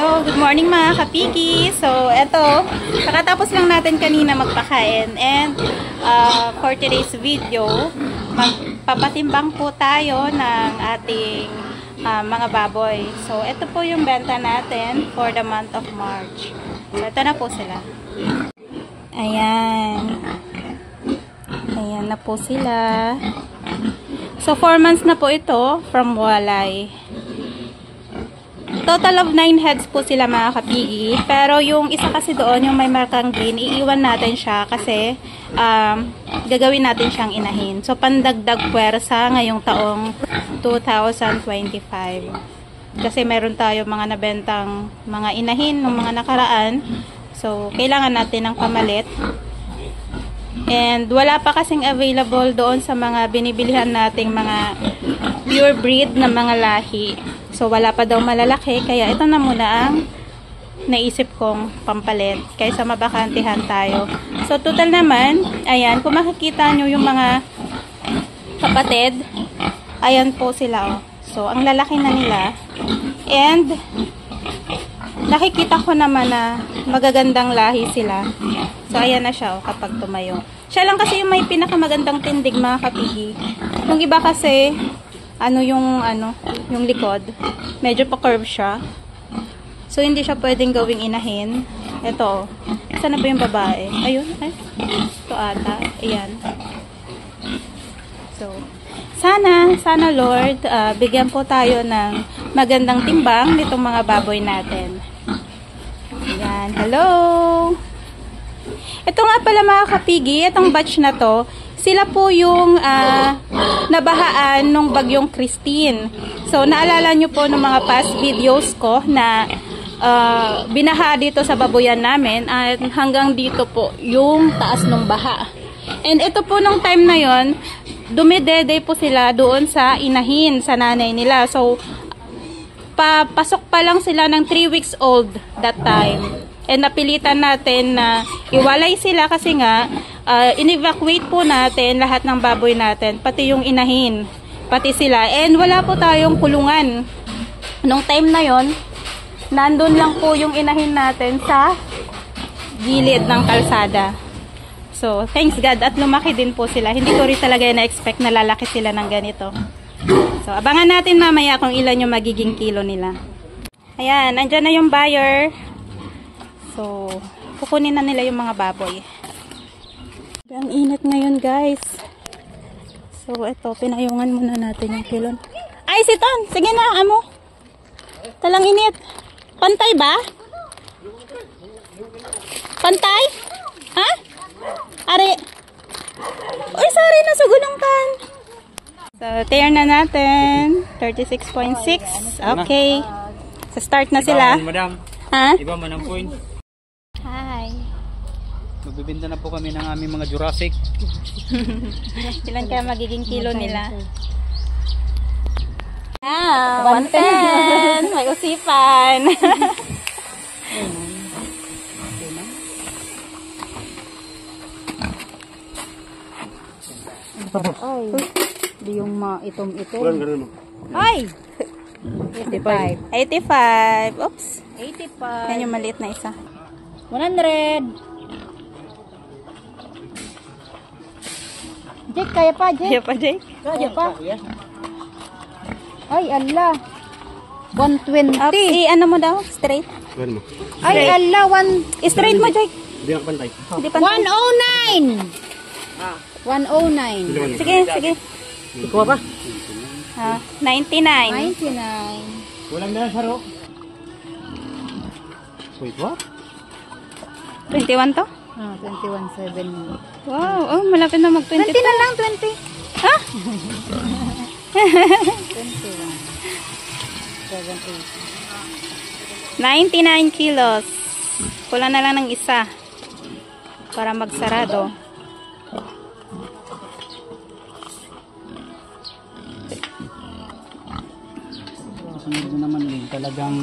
Hello, good morning mga kapiki. So, eto, nakatapos lang natin kanina magpakain and for today's video, magpapatimbang po tayo ng ating mga baboy. So, eto po yung benta natin for the month of March. So, eto na po sila. Ayan. Ayan na po sila. So, 4 months na po ito from walay. Total of 9 heads po sila mga kapigi. Pero yung isa kasi doon, yung may markang green, iiwan natin siya kasi gagawin natin siyang inahin. So, pandagdag puwersa ngayong taong 2025. Kasi meron tayo mga nabentang mga inahin ng mga nakaraan. So, kailangan natin ng pamalit. And wala pa kasing available doon sa mga binibilihan nating mga pure breed na mga lahi. So, wala pa daw malalaki. Kaya ito na muna ang naisip kong pampalit. Kaysa mabakantihan tayo. So, total naman, ayan, kung makikita nyo yung mga kapatid, ayan po sila. Oh. So, ang lalaki na nila. And, nakikita ko naman na magagandang lahi sila. So, ayan na siya oh, kapag tumayo. Siya lang kasi yung may pinakamagandang tindig mga kapigi. Yung iba kasi, yung likod, medyo pa-curve siya. So, hindi siya pwedeng gawing inahin. Ito, sana ba yung babae? Ayun, ay. Ito ata. Ayan. So, sana Lord, bigyan po tayo ng magandang timbang nitong mga baboy natin. Ayan, hello! Ito nga pala mga kapigi, itong batch na to, sila po yung nabahaan nung bagyong Christine. So, naalala nyo po ng mga past videos ko na binaha dito sa baboyan namin at hanggang dito po yung taas ng baha. And ito po nung time na yon, dumidede po sila doon sa inahin, sa nanay nila. So, papasok pa lang sila ng 3 weeks old that time. And napilitan natin na iwalay sila kasi nga in-evacuate po natin lahat ng baboy natin, pati yung inahin, pati sila. And wala po tayong kulungan. Nung time na yon, nandun lang po yung inahin natin sa gilid ng kalsada. So, thanks God at lumaki din po sila. Hindi ko rin talaga na-expect na lalaki sila ng ganito. So, abangan natin mamaya kung ilan yung magiging kilo nila. Ayan, andyan na yung buyer. So, kukunin na nila yung mga baboy. Ang init ngayon, guys. So, ito, pinayungan muna natin yung kilon. Ay, siton! Sige na, amo. Talang init. Pantay ba? Pantay? Ha? Ari. Uy, sorry, nasugunong kan. So, tear na natin. 36.6. Okay. So, start na sila. Madam. Ha? Iba man ang point. Hi. Magbibenta na po kami ng aming mga Jurassic. Ilan kaya magiging kilo nila? 110! May usipan! Ay, di yung itom-itom. Ay! 85. 85. Oops. 85. Yan yung maliit na isa. 100. Jake, kaya pa, Jake? Kaya pa, Jake? Kaya pa. Ay, ala. 120. Ano mo daw? Straight? Ay, ala. Straight mo, Jake. Hindi ako pantay. Hindi pa. 109. 109. Sige, sige. Ikuha pa? 99. 99. Walang na saro. Wait, what? 21 to? 21.7. Wow, oh, malapit na mag-22. 20 na lang, 20. Ha? 21. 7, 99 kilos. Kulang na lang ng isa para magsarado. Sunod na naman din. Talagang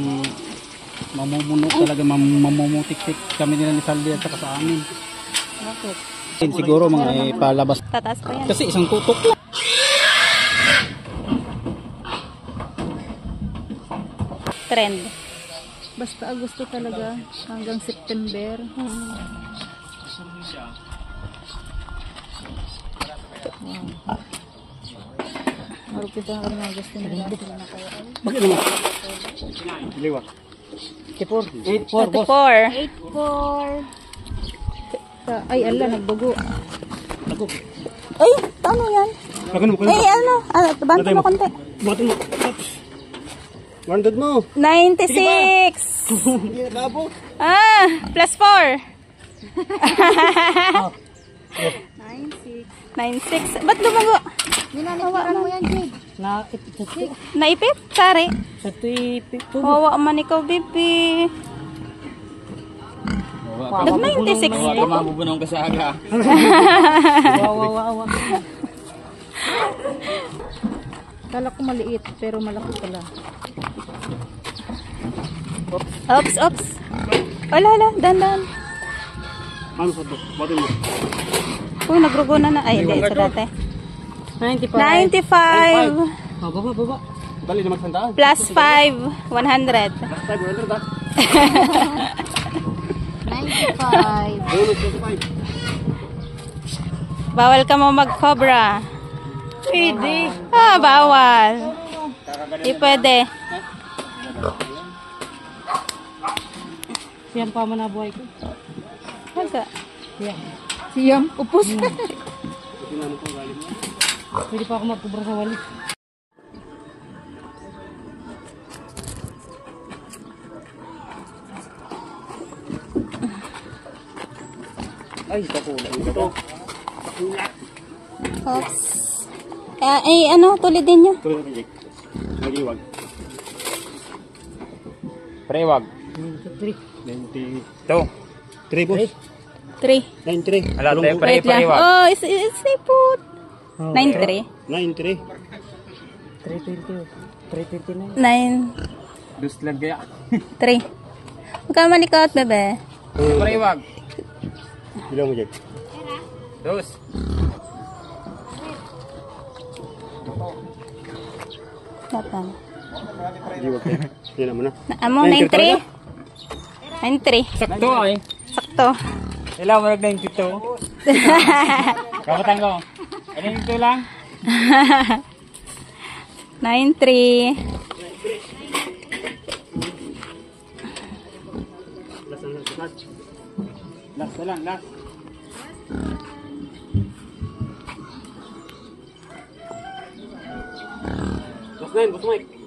mamumuno, talaga mamumutik-tik kami nila ni Saldi at saka sa amin. Bakit? Siguro mga palabas. Tataas pa yan. Kasi isang tutok lang. Trend. Basta Agosto talaga. Hanggang September. Marupit na kami ng Agosto na rin. Bakit naman? Liwak. 84, boss. 84. 8-4. Ay, ala, nagbago. Ay, paano yan? Bakit mo? Ay, ano? Banto mo konti. Bakit mo? 100 mo. 96. Hindi nakabot. Plus 4. 9-6. 96. Ba't lumago? Nilalikuran mo yan, Jade. Naipit? Sari? Sa tipik to. Hawa man ikaw, baby. Nag-96 po. Mabubunong ka sa aga. Wawa. Kala ko maliit, pero malaki pala. Oops. Wala, dandan. Ano sa to? Bakit mo? Uy, nagrugo na. Ay, hindi, sa dati. 95. 95. Baba. Dali na magsandaan. Plus 5. 100. 500 ah. 95. Bonus 25. Bawal ka mo mag-cobra. Pwede. Bawal. Di pwede. Siyam pa man na buhay ko. Wala. Siyam. Upos. Pwede pa ako magkubra sa wali. Ay, kakulay ito. Oops. Tulid din niya. Tuloy na Jake. Mag-iwag. Prewag. 92. 3 boss. 3. 93. Ala, tayo Wait lang. Oh, it's put. 93. 93. 320. 9. Dus lang kaya. 3. Huwag ka malikot, bebe. Prewag. Bilang mo Jake. Dus. Batang. Iwag kayo. Yan mo na. Amo, 93. 93. Sakto ay. Sakto. Ilan mo nag-92? Kapatang ko. Ano yung ito lang? 93. Last na lang, last. Last 9, boss Mike.